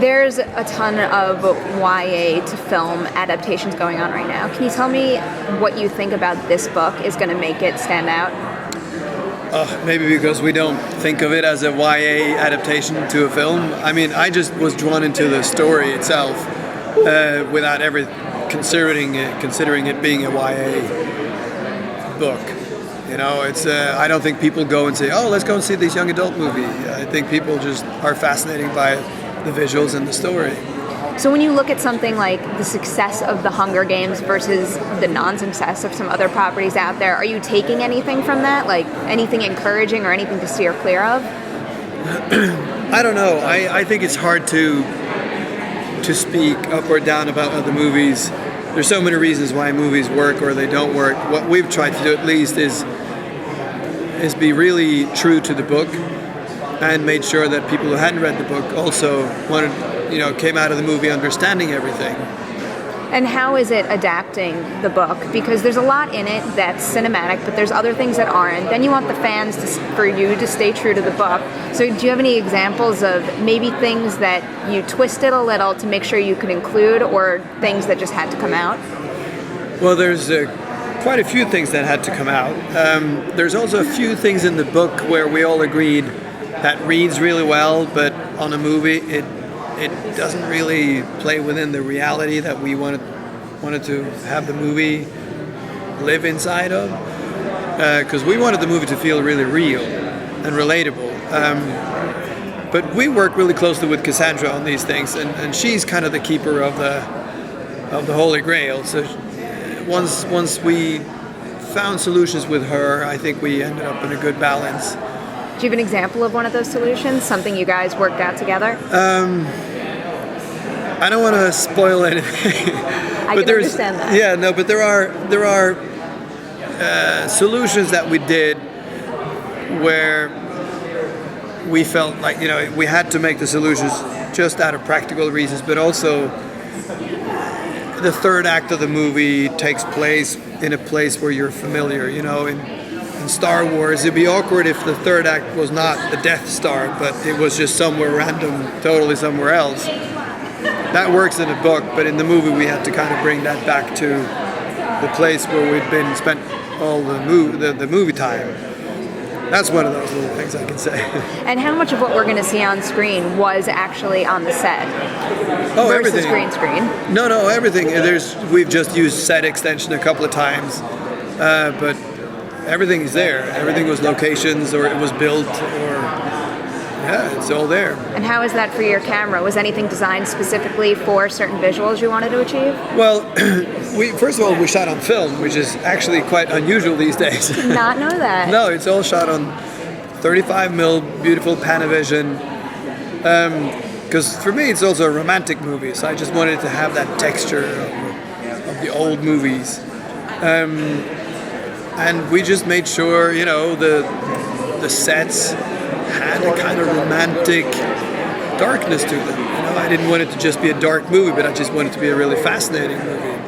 There's a ton of YA to film adaptations going on right now. Can you tell me what you think about this book is going to make it stand out? Maybe because we don't think of it as a YA adaptation to a film. I mean, I just was drawn into the story itself without ever considering it being a YA book. You know, it's. I don't think people go and say, "Oh, let's go and see this young adult movie." I think people just are fascinated by the visuals and the story. So when you look at something like the success of the Hunger Games versus the non-success of some other properties out there, are you taking anything from that? Like anything encouraging or anything to steer clear of? I don't know. I think it's hard to speak up or down about other movies. There's so many reasons why movies work or they don't work. What we've tried to do at least is be really true to the book and made sure that people who hadn't read the book also came out of the movie understanding everything. And how is it adapting the book? Because there's a lot in it that's cinematic, but there's other things that aren't. Then you want the fans for you to stay true to the book. So do you have any examples of maybe things that you twisted a little to make sure you could include, or things that just had to come out? Well, there's quite a few things that had to come out. There's also a few things in the book where we all agreed that reads really well, but on a movie it doesn't really play within the reality that we wanted to have the movie live inside of, because we wanted the movie to feel really real and relatable. But we work really closely with Cassandra on these things, and she's kind of the keeper of the Holy Grail. So once we found solutions with her, I think we ended up in a good balance. Do you have an example of one of those solutions? Something you guys worked out together? I don't want to spoil anything. I can understand that. Yeah, no, but there are solutions that we did where we felt like we had to make the solutions just out of practical reasons, but also the third act of the movie takes place in a place where you're familiar. In Star Wars, it'd be awkward if the third act was not the Death Star, but it was just somewhere random, totally somewhere else. That works in a book, but in the movie we had to kind of bring that back to the place where we'd spent all the movie time. That's one of those little things I can say. And how much of what we're going to see on screen was actually on the set? Oh, versus everything. Green screen? No, everything. We've just used set extension a couple of times, but everything is there. Everything was locations, or it was built, it's all there. And how is that for your camera? Was anything designed specifically for certain visuals you wanted to achieve? Well, first of all, we shot on film, which is actually quite unusual these days. Did not know that. No, it's all shot on 35mm, beautiful Panavision. Because for me, it's also a romantic movie, so I just wanted to have that texture of the old movies. And we just made sure, the sets had a kind of romantic darkness to them. I didn't want it to just be a dark movie, but I just wanted it to be a really fascinating movie.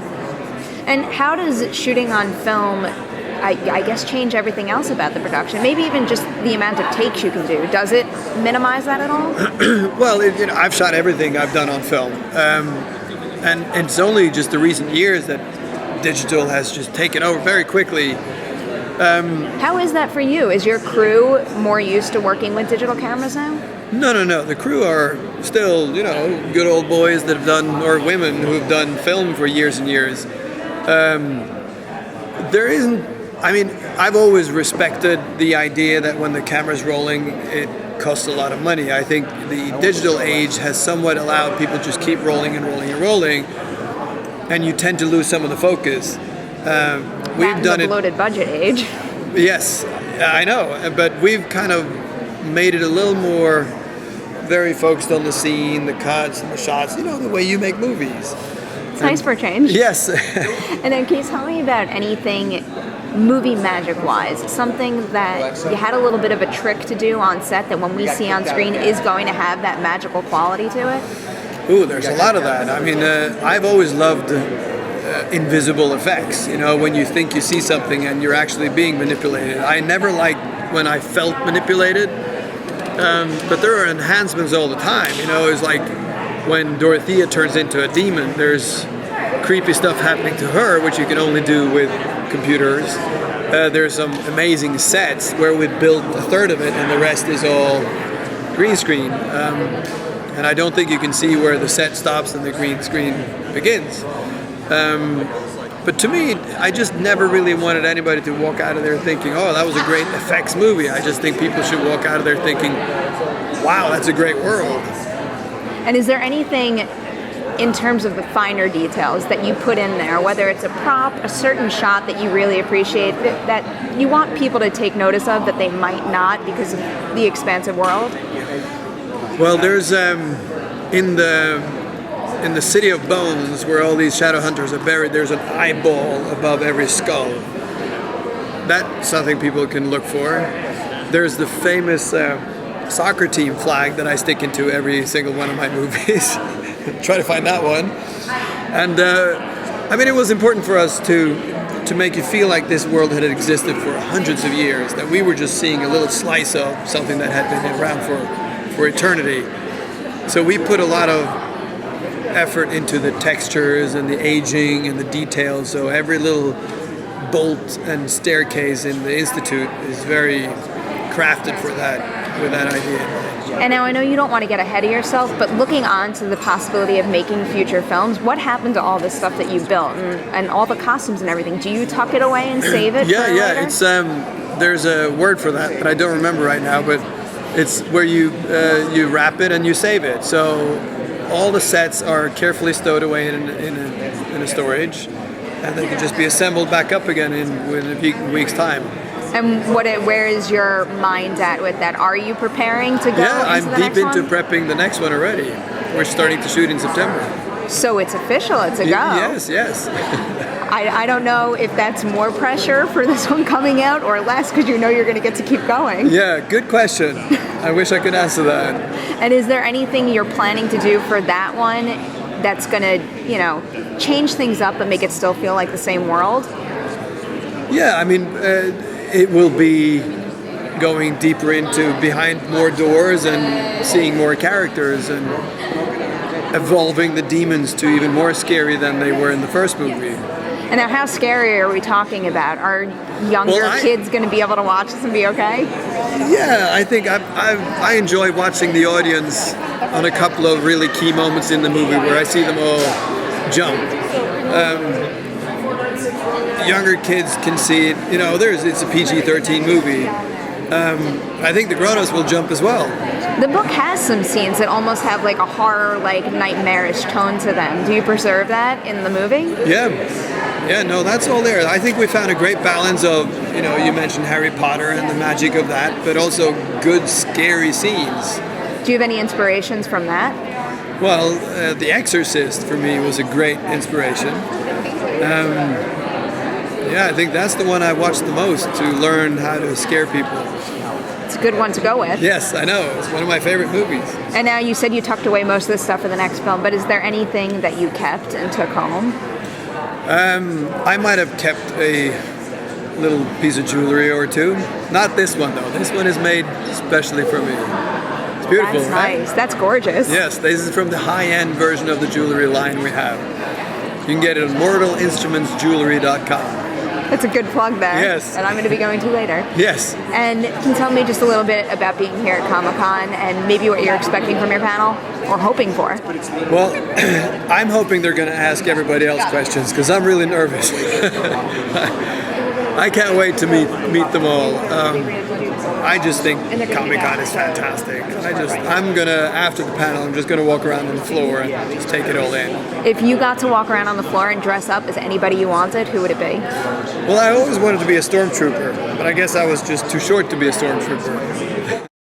And how does shooting on film, I guess, change everything else about the production? Maybe even just the amount of takes you can do. Does it minimize that at all? Well, I've shot everything I've done on film. And it's only just the recent years that digital has just taken over very quickly. How is that for you? Is your crew more used to working with digital cameras now? No. The crew are still, good old boys that have done, or women who have done film for years and years. I've always respected the idea that when the camera's rolling, it costs a lot of money. I think the digital age has somewhat allowed people to just keep rolling and rolling and rolling, and you tend to lose some of the focus. We've done the bloated budget age. Yes, I know, but we've kind of made it a little more very focused on the scene, the cuts, and the shots. The way you make movies. It's nice for a change. Yes. And then can you tell me about anything movie magic-wise, something that you had a little bit of a trick to do on set that when we see on screen is going to have that magical quality to it? Ooh, there's a lot of that. I've always loved invisible effects. When you think you see something and you're actually being manipulated. I never liked when I felt manipulated, but there are enhancements all the time. It's like when Dorothea turns into a demon, there's creepy stuff happening to her, which you can only do with computers. There's some amazing sets where we built a third of it and the rest is all green screen. And I don't think you can see where the set stops and the green screen begins. But to me, I just never really wanted anybody to walk out of there thinking, oh, that was a great effects movie. I just think people should walk out of there thinking, wow, that's a great world. And is there anything in terms of the finer details that you put in there, whether it's a prop, a certain shot that you really appreciate, that you want people to take notice of that they might not because of the expansive world? Well, there's in the City of Bones, where all these shadow hunters are buried, there's an eyeball above every skull. That's something people can look for. There's the famous soccer team flag that I stick into every single one of my movies. Try to find that one. And I mean, it was important for us to make you feel like this world had existed for hundreds of years, that we were just seeing a little slice of something that had been around for eternity. So we put a lot of effort into the textures and the aging and the details. So every little bolt and staircase in the Institute is very crafted for that, with that idea. And now I know you don't want to get ahead of yourself, but looking on to the possibility of making future films, what happened to all this stuff that you built and all the costumes and everything? Do you tuck it away and save it? Yeah, for later? It's there's a word for that, but I don't remember right now. But it's where you wrap it and you save it. So all the sets are carefully stowed away in a storage, and they can just be assembled back up again within a week's time. And where is your mind at with that? Are you preparing to go? Yeah, I'm deep into one? prepping the next one already. We're starting to shoot in September. So it's official, it's a go. Yes. I don't know if that's more pressure for this one coming out or less because you know you're going to get to keep going. Yeah, good question. I wish I could answer that. And is there anything you're planning to do for that one that's going to, change things up but make it still feel like the same world? Yeah, I mean, it will be going deeper into behind more doors and seeing more characters and evolving the demons to even more scary than they were in the first movie. And now, how scary are we talking about? Are younger kids going to be able to watch this and be okay? Yeah, I think I enjoy watching the audience on a couple of really key moments in the movie where I see them all jump. Younger kids can see it. It's a PG-13 movie. I think the grown-ups will jump as well. The book has some scenes that almost have like a horror, like nightmarish tone to them. Do you preserve that in the movie? Yeah, no, that's all there. I think we found a great balance of, you mentioned Harry Potter and the magic of that, but also good, scary scenes. Do you have any inspirations from that? Well, The Exorcist for me was a great inspiration. I think that's the one I watched the most to learn how to scare people. It's a good one to go with. Yes, I know. It's one of my favorite movies. And now you said you tucked away most of this stuff for the next film, but is there anything that you kept and took home? I might have kept a little piece of jewelry or two. Not this one, though. This one is made especially for me. It's beautiful, That's right? nice. That's gorgeous. Yes, this is from the high-end version of the jewelry line we have. You can get it at mortalinstrumentsjewelry.com. That's a good plug there. Yes. And I'm going to be going to later. Yes. And can you tell me just a little bit about being here at Comic-Con and maybe what you're expecting from your panel or hoping for? Well, I'm hoping they're going to ask everybody else questions because I'm really nervous. I can't wait to meet them all. I just think Comic-Con is fantastic. After the panel, I'm just gonna walk around on the floor and just take it all in. If you got to walk around on the floor and dress up as anybody you wanted, who would it be? Well, I always wanted to be a stormtrooper, but I guess I was just too short to be a stormtrooper.